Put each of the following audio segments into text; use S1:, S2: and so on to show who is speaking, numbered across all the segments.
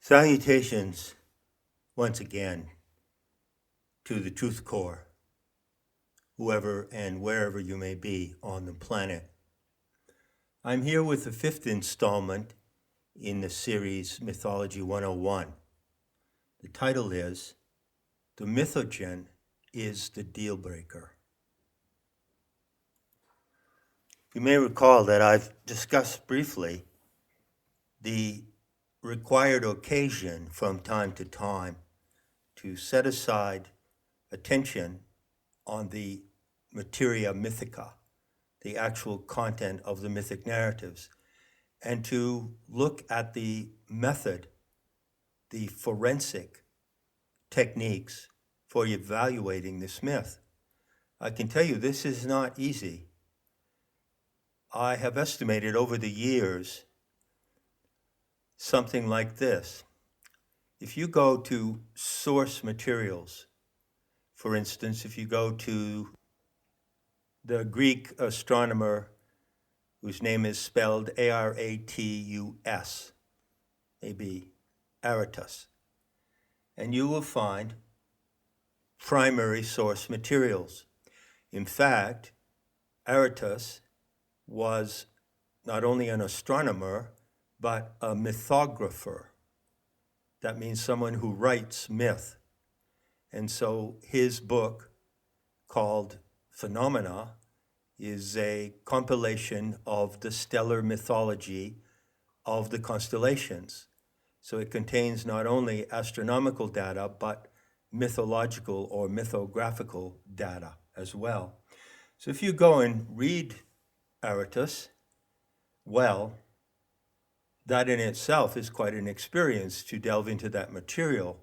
S1: Salutations once again to the Truth Core, whoever and wherever you may be on the planet. I'm here with the fifth installment in the series Mythology 101. The title is The Mythogen is the Dealbreaker. You may recall that I've discussed briefly the required occasion from time to time to set aside attention on the Maitreya mythica, the actual content of the mythic narratives, and to look at the method, the forensic techniques for evaluating this myth. I can tell you this is not easy. I have estimated over the years something like this. If you go to source materials, for instance, if you go to the Greek astronomer whose name is spelled Aratus, maybe Aratus, and you will find primary source materials. In fact, Aratus was not only an astronomer, but a mythographer. That means someone who writes myth. And so his book, called Phenomena, is a compilation of the stellar mythology of the constellations. So it contains not only astronomical data, but mythological or mythographical data as well. So if you go and read Aratus, well, that in itself is quite an experience to delve into that material.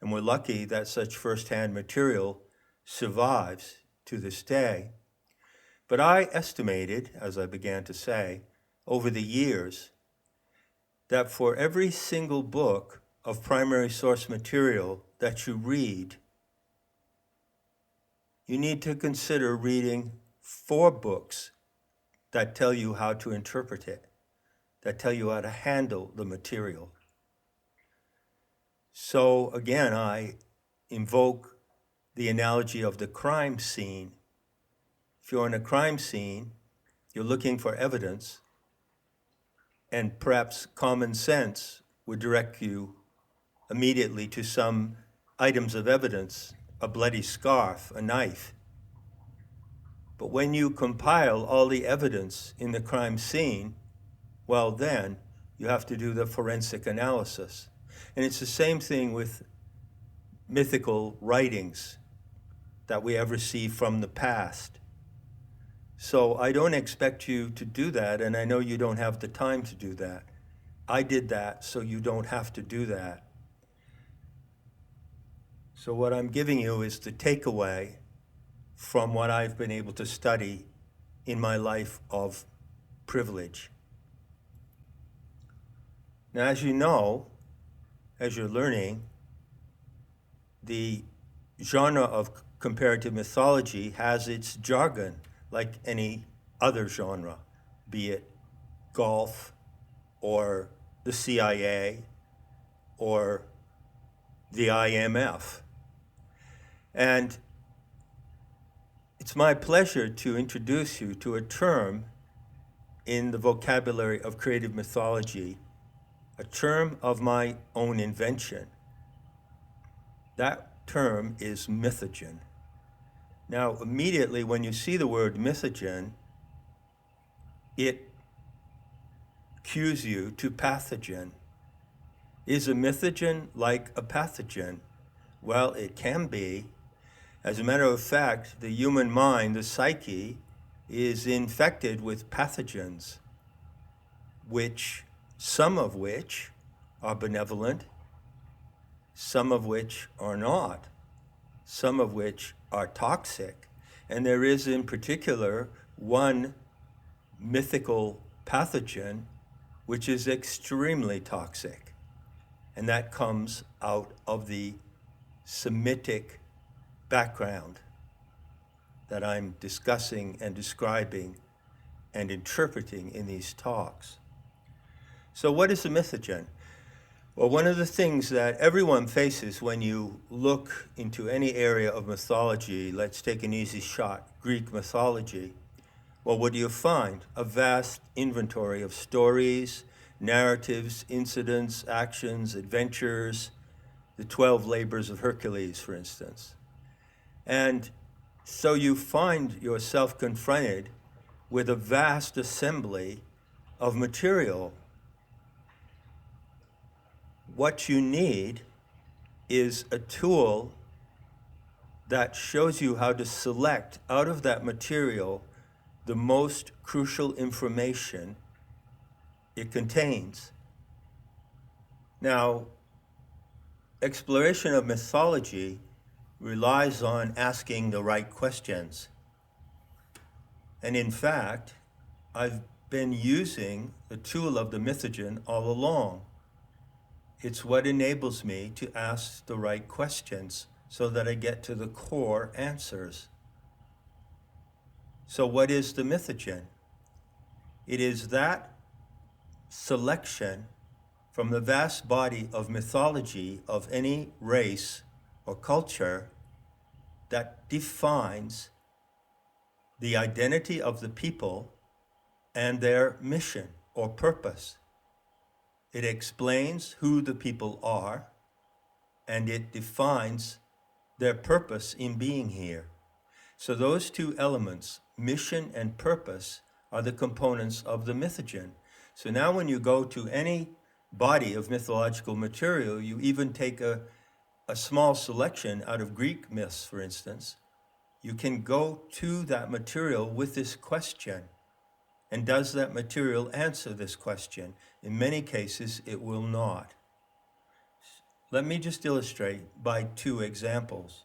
S1: And we're lucky that such first-hand material survives to this day. But I estimated, as I began to say, over the years, that for every single book of primary source material that you read, you need to consider reading 4 books that tell you how to interpret it, that tell you how to handle the material. So again, I invoke the analogy of the crime scene. If you're in a crime scene, you're looking for evidence, and perhaps common sense would direct you immediately to some items of evidence, a bloody scarf, a knife. But when you compile all the evidence in the crime scene, well then, you have to do the forensic analysis. And it's the same thing with mythical writings that we have received from the past. So I don't expect you to do that, and I know you don't have the time to do that. I did that, so you don't have to do that. So what I'm giving you is the takeaway from what I've been able to study in my life of privilege. Now, as you know, as you're learning, the genre of comparative mythology has its jargon, like any other genre, be it golf or the CIA or the IMF. And it's my pleasure to introduce you to a term in the vocabulary of creative mythology, a term of my own invention. That term is mythogen. Now, immediately when you see the word mythogen, it cues you to pathogen. Is a mythogen like a pathogen? Well, it can be. As a matter of fact, the human mind, the psyche, is infected with pathogens, some of which are benevolent, some of which are not, some of which are toxic. And there is in particular one mythical pathogen which is extremely toxic. And that comes out of the Semitic background that I'm discussing and describing and interpreting in these talks. So what is a mythogen? Well, one of the things that everyone faces when you look into any area of mythology, let's take an easy shot, Greek mythology. Well, what do you find? A vast inventory of stories, narratives, incidents, actions, adventures, the 12 labors of Hercules, for instance. And so you find yourself confronted with a vast assembly of material. What you need is a tool that shows you how to select out of that material the most crucial information it contains. Now, exploration of mythology relies on asking the right questions. And in fact, I've been using the tool of the Mythogen all along. It's what enables me to ask the right questions so that I get to the core answers. So what is the Mythogen? It is that selection from the vast body of mythology of any race or culture that defines the identity of the people and their mission or purpose. It explains who the people are, and it defines their purpose in being here. So those two elements, mission and purpose, are the components of the Mythogen. So now when you go to any body of mythological material, you even take a small selection out of Greek myths, for instance, you can go to that material with this question. And does that material answer this question? In many cases, it will not. Let me just illustrate by two examples.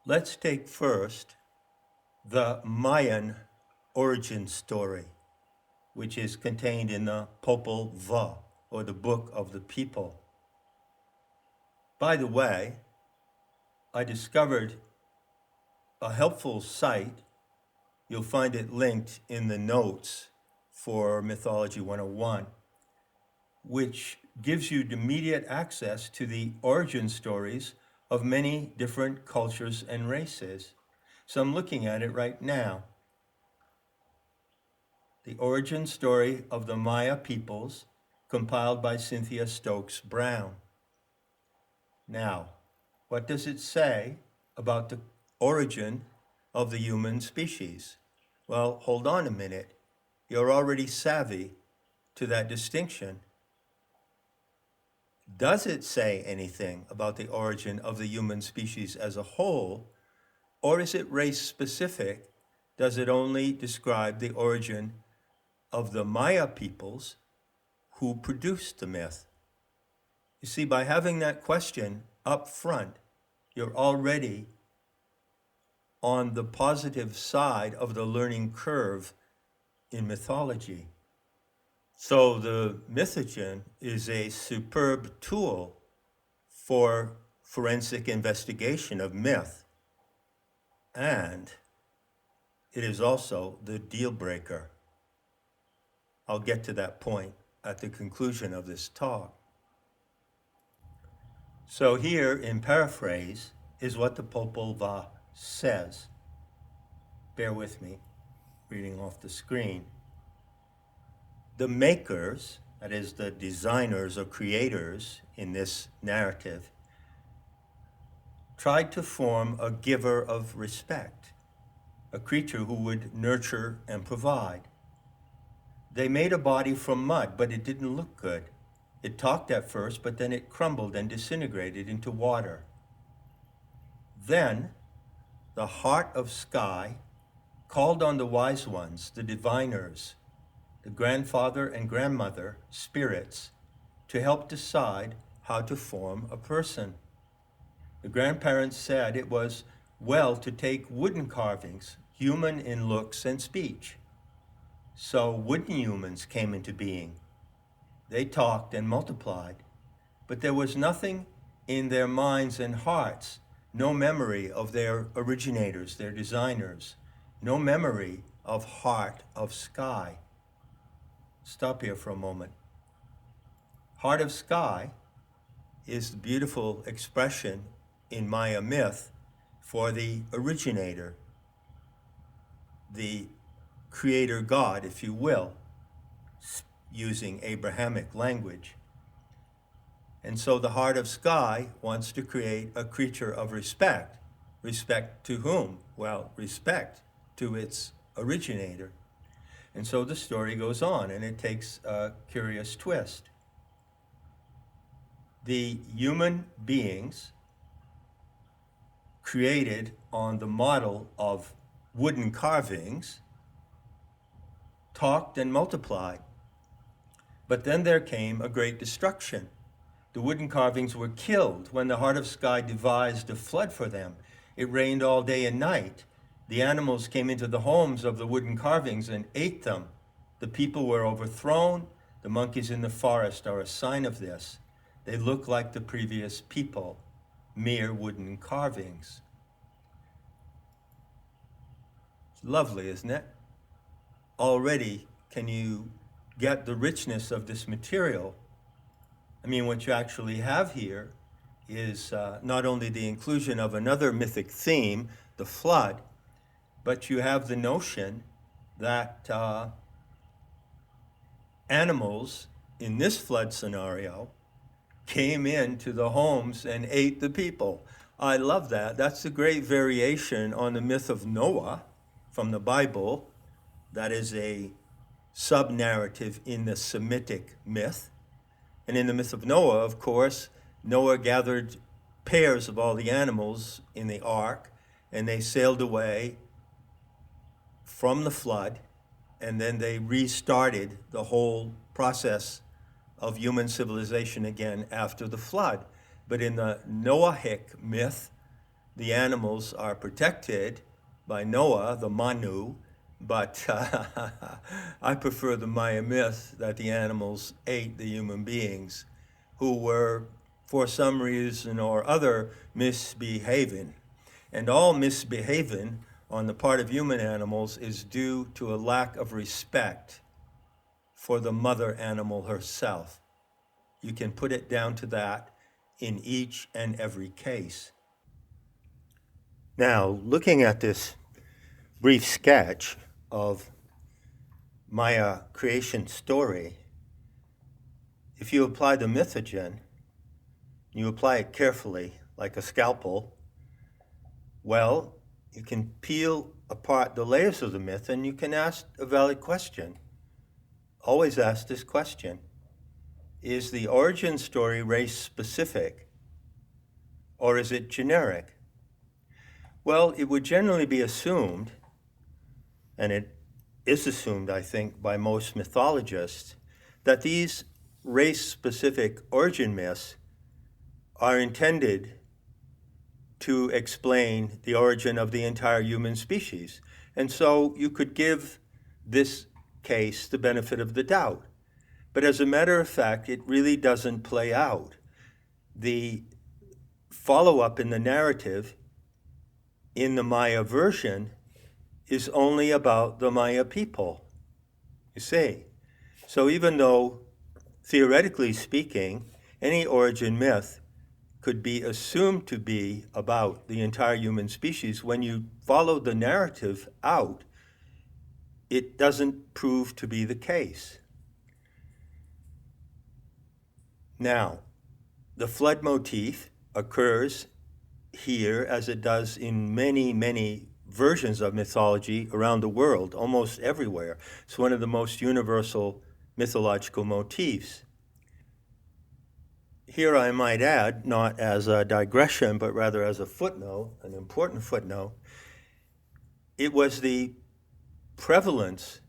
S1: Let's take first the Mayan origin story, which is contained in the Popol Vuh, or the Book of the People. By the way, I discovered a helpful site. You'll find it linked in the notes for Mythology 101, which gives you immediate access to the origin stories of many different cultures and races. So I'm looking at it right now. The origin story of the Maya peoples, compiled by Cynthia Stokes Brown. Now, what does it say about the origin of the human species? Well, hold on a minute. You're already savvy to that distinction. Does it say anything about the origin of the human species as a whole, or is it race specific? Does it only describe the origin of the Maya peoples who produced the myth? You see, by having that question up front, you're already on the positive side of the learning curve in mythology. So the Mythogen is a superb tool for forensic investigation of myth, and it is also the deal breaker. I'll get to that point at the conclusion of this talk. So here, in paraphrase, is what the Popol Vuh says. Bear with me, reading off the screen. The makers, that is the designers or creators in this narrative, tried to form a giver of respect, a creature who would nurture and provide. They made a body from mud, but it didn't look good. It talked at first, but then it crumbled and disintegrated into water. Then the heart of sky called on the wise ones, the diviners, the grandfather and grandmother spirits, to help decide how to form a person. The grandparents said it was well to take wooden carvings, human in looks and speech. So wooden humans came into being. They talked and multiplied, but there was nothing in their minds and hearts, no memory of their originators, their designers, no memory of heart of sky. Stop here for a moment. Heart of sky is the beautiful expression in Maya myth for the originator, the creator God, if you will, using Abrahamic language. And so the heart of sky wants to create a creature of respect. Respect to whom? Well, respect to its originator. And so the story goes on, and it takes a curious twist. The human beings created on the model of wooden carvings talked and multiplied. But then there came a great destruction. The wooden carvings were killed when the heart of sky devised a flood for them. It rained all day and night. The animals came into the homes of the wooden carvings and ate them. The people were overthrown. The monkeys in the forest are a sign of this. They look like the previous people, mere wooden carvings. It's lovely, isn't it? Already, can you get the richness of this material? I mean, what you actually have here is not only the inclusion of another mythic theme, the flood, but you have the notion that animals in this flood scenario came into the homes and ate the people. I love that. That's a great variation on the myth of Noah from the Bible. That is a sub-narrative in the Semitic myth. And in the myth of Noah, of course, Noah gathered pairs of all the animals in the ark, and they sailed away from the flood, and then they restarted the whole process of human civilization again after the flood. But in the Noahic myth, the animals are protected by Noah, the Manu, but I prefer the Maya myth that the animals ate the human beings who were, for some reason or other, misbehaving. And all misbehaving on the part of human animals is due to a lack of respect for the mother animal herself. You can put it down to that in each and every case. Now, looking at this brief sketch of Maya creation story, if you apply the Mythogen, you apply it carefully, like a scalpel, well, you can peel apart the layers of the myth and you can ask a valid question. Always ask this question. Is the origin story race-specific, or is it generic? Well, it would generally be assumed, and it is assumed, I think, by most mythologists, that these race-specific origin myths are intended to explain the origin of the entire human species. And so you could give this case the benefit of the doubt. But as a matter of fact, it really doesn't play out. The follow-up in the narrative in the Maya version is only about the Maya people, you see. So even though, theoretically speaking, any origin myth could be assumed to be about the entire human species, when you follow the narrative out, it doesn't prove to be the case. Now, the flood motif occurs here as it does in many, many versions of mythology around the world, almost everywhere. It's one of the most universal mythological motifs. Here I might add, not as a digression, but rather as a footnote, an important footnote, it was the prevalence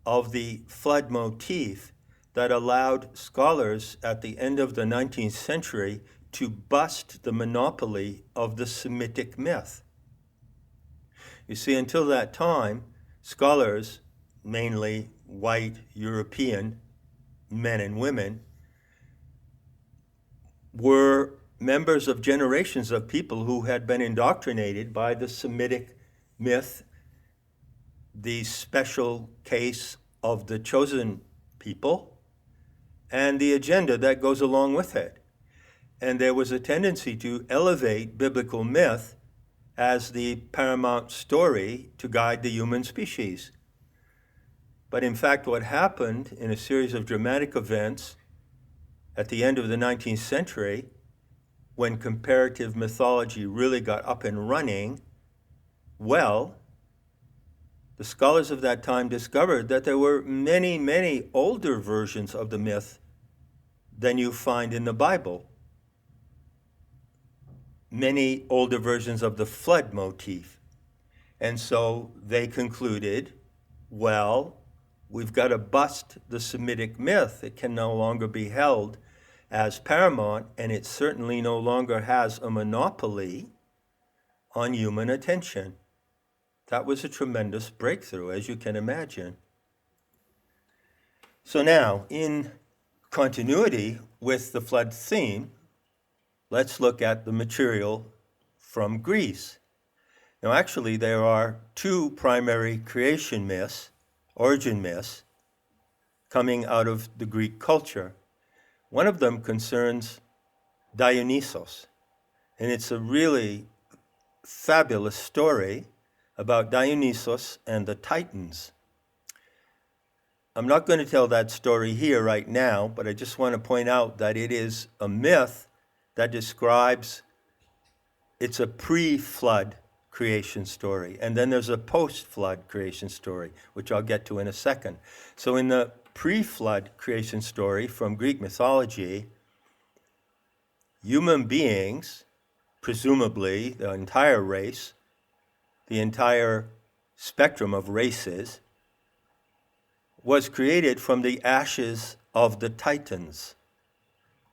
S1: of the flood motif that allowed scholars at the end of the 19th century to bust the monopoly of the Semitic myth. You see, until that time, scholars, mainly white European men and women, were members of generations of people who had been indoctrinated by the Semitic myth, the special case of the chosen people, and the agenda that goes along with it. And there was a tendency to elevate biblical myth as the paramount story to guide the human species. But in fact, what happened in a series of dramatic events at the end of the 19th century, when comparative mythology really got up and running, well, the scholars of that time discovered that there were many, many older versions of the myth than you find in the Bible. Many older versions of the flood motif. And so they concluded, well, we've got to bust the Semitic myth. It can no longer be held as paramount, and it certainly no longer has a monopoly on human attention. That was a tremendous breakthrough, as you can imagine. So now, in continuity with the flood theme, let's look at the material from Greece. Now, actually, there are two primary creation myths, origin myths, coming out of the Greek culture. One of them concerns Dionysos, and it's a really fabulous story about Dionysos and the Titans. I'm not going to tell that story here right now, but I just want to point out that it is a myth that describes, it's a pre-flood creation story, and then there's a post-flood creation story, which I'll get to in a second. So in the pre-flood creation story from Greek mythology, human beings, presumably the entire race, the entire spectrum of races, was created from the ashes of the Titans.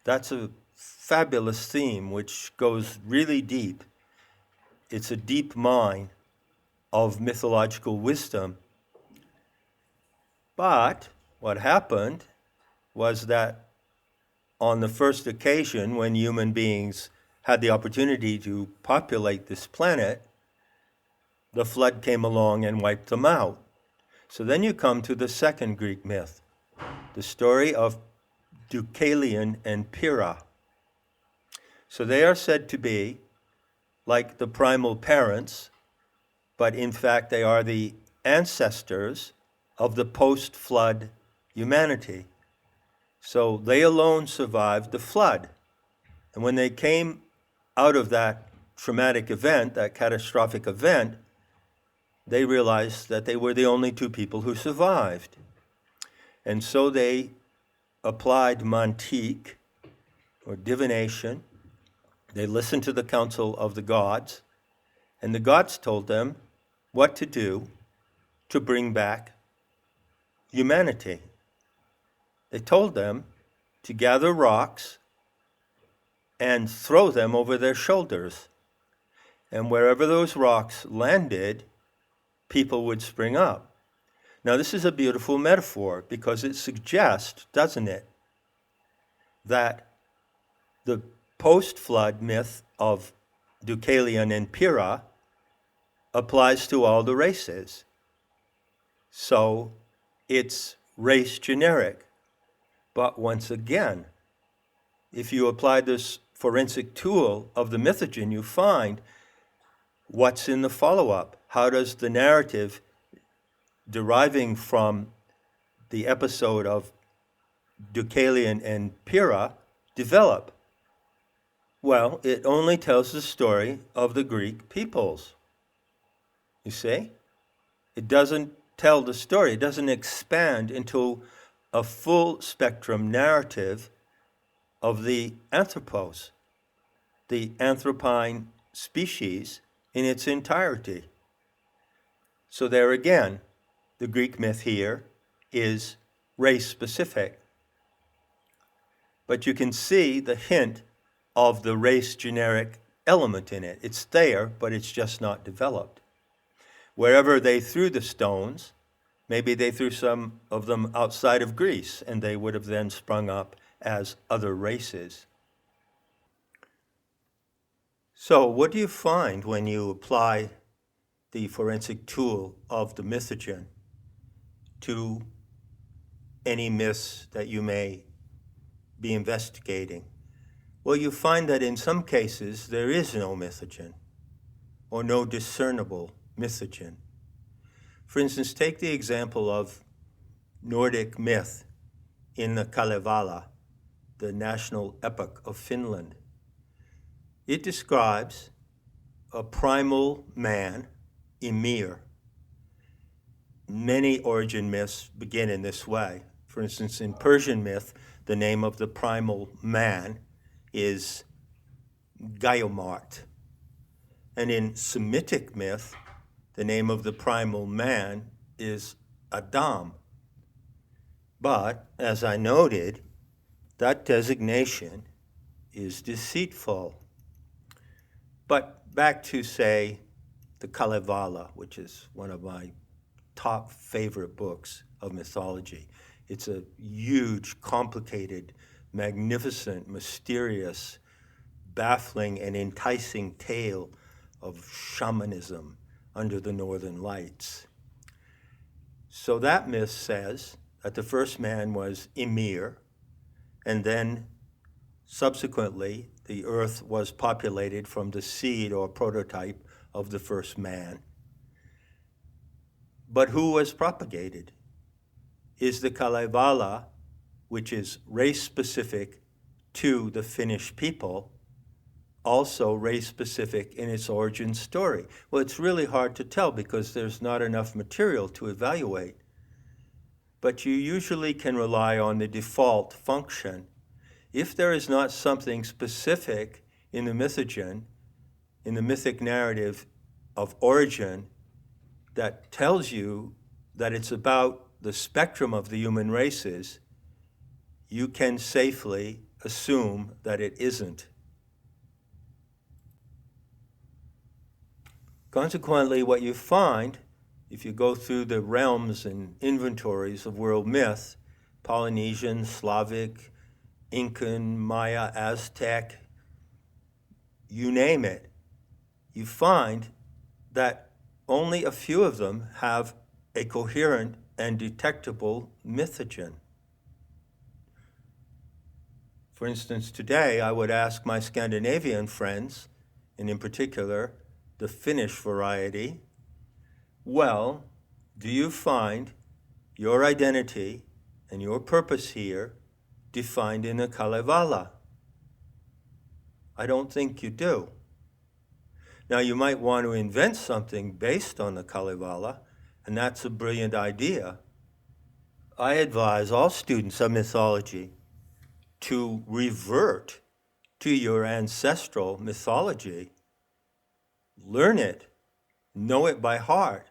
S1: That's a fabulous theme which goes really deep. It's a deep mine of mythological wisdom. But what happened was that on the first occasion when human beings had the opportunity to populate this planet, the flood came along and wiped them out. So then you come to the second Greek myth, the story of Deucalion and Pyrrha. So they are said to be like the primal parents, but in fact they are the ancestors of the post-flood humanity. So they alone survived the flood. And when they came out of that traumatic event, that catastrophic event, they realized that they were the only two people who survived. And so they applied mythic, or divination. They listened to the counsel of the gods, and the gods told them what to do to bring back humanity. They told them to gather rocks and throw them over their shoulders. And wherever those rocks landed, people would spring up. Now, this is a beautiful metaphor because it suggests, doesn't it, that the post-flood myth of Deucalion and Pyrrha applies to all the races. So it's race generic. But once again, if you apply this forensic tool of the Mythogen, you find what's in the follow-up. How does the narrative deriving from the episode of Deucalion and Pyrrha develop? Well, it only tells the story of the Greek peoples. You see? It doesn't tell the story. It doesn't expand into a full spectrum narrative of the anthropos, the anthropine species in its entirety. So there again, the Greek myth here is race-specific. But you can see the hint of the race-generic element in it. It's there, but it's just not developed. Wherever they threw the stones, maybe they threw some of them outside of Greece, and they would have then sprung up as other races. So what do you find when you apply the forensic tool of the Mythogen to any myths that you may be investigating? Well, you find that in some cases there is no mythogen, or no discernible mythogen. For instance, take the example of Nordic myth in the Kalevala, the national epic of Finland. It describes a primal man, Ymir. Many origin myths begin in this way. For instance, in Persian myth, the name of the primal man is Gayomart. And in Semitic myth, the name of the primal man is Adam. But, as I noted, that designation is deceitful. But back to, say, the Kalevala, which is one of my top favorite books of mythology. It's a huge, complicated, magnificent, mysterious, baffling, and enticing tale of shamanism under the northern lights. So that myth says that the first man was Ymir, and then subsequently the earth was populated from the seed or prototype of the first man. But who was propagated? Is the Kalevala, which is race-specific to the Finnish people, also race-specific in its origin story? Well, it's really hard to tell because there's not enough material to evaluate. But you usually can rely on the default function. If there is not something specific in the mythogen, in the mythic narrative of origin, that tells you that it's about the spectrum of the human races, you can safely assume that it isn't. Consequently, what you find, if you go through the realms and inventories of world myth, Polynesian, Slavic, Incan, Maya, Aztec, you name it, you find that only a few of them have a coherent and detectable mythogen. For instance, today I would ask my Scandinavian friends, and in particular the Finnish variety, well, do you find your identity and your purpose here defined in the Kalevala? I don't think you do. Now, you might want to invent something based on the Kalevala, and that's a brilliant idea. I advise all students of mythology to revert to your ancestral mythology. Learn it, know it by heart,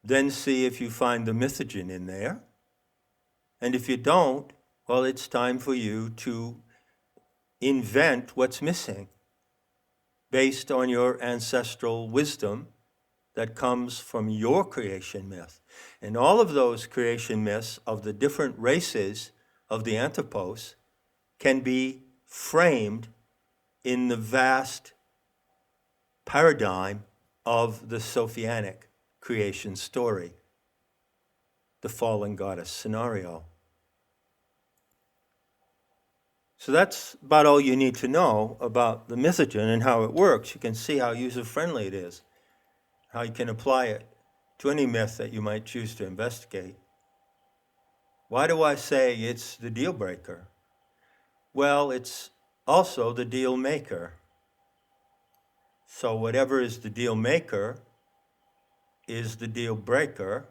S1: then see if you find the mythogen in there. And if you don't, well, it's time for you to invent what's missing based on your ancestral wisdom that comes from your creation myth. And all of those creation myths of the different races of the anthropos can be framed in the vast paradigm of the Sophianic creation story, the fallen goddess scenario. So that's about all you need to know about the mythogen and how it works. You can see how user-friendly it is, how you can apply it to any myth that you might choose to investigate. Why do I say it's the deal breaker? Well, it's also the deal maker. So whatever is the deal maker is the deal breaker,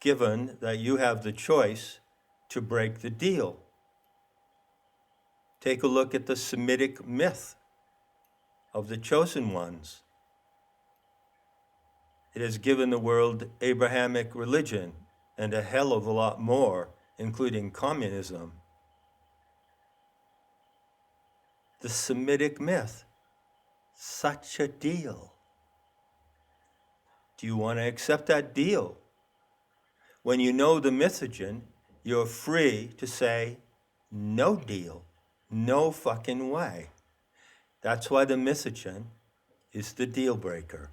S1: given that you have the choice to break the deal. Take a look at the Semitic myth of the chosen ones. It has given the world Abrahamic religion and a hell of a lot more, including communism. The Semitic myth, such a deal. Do you want to accept that deal? When you know the mythogen, you're free to say, no deal, no fucking way. That's why the mythogen is the deal breaker.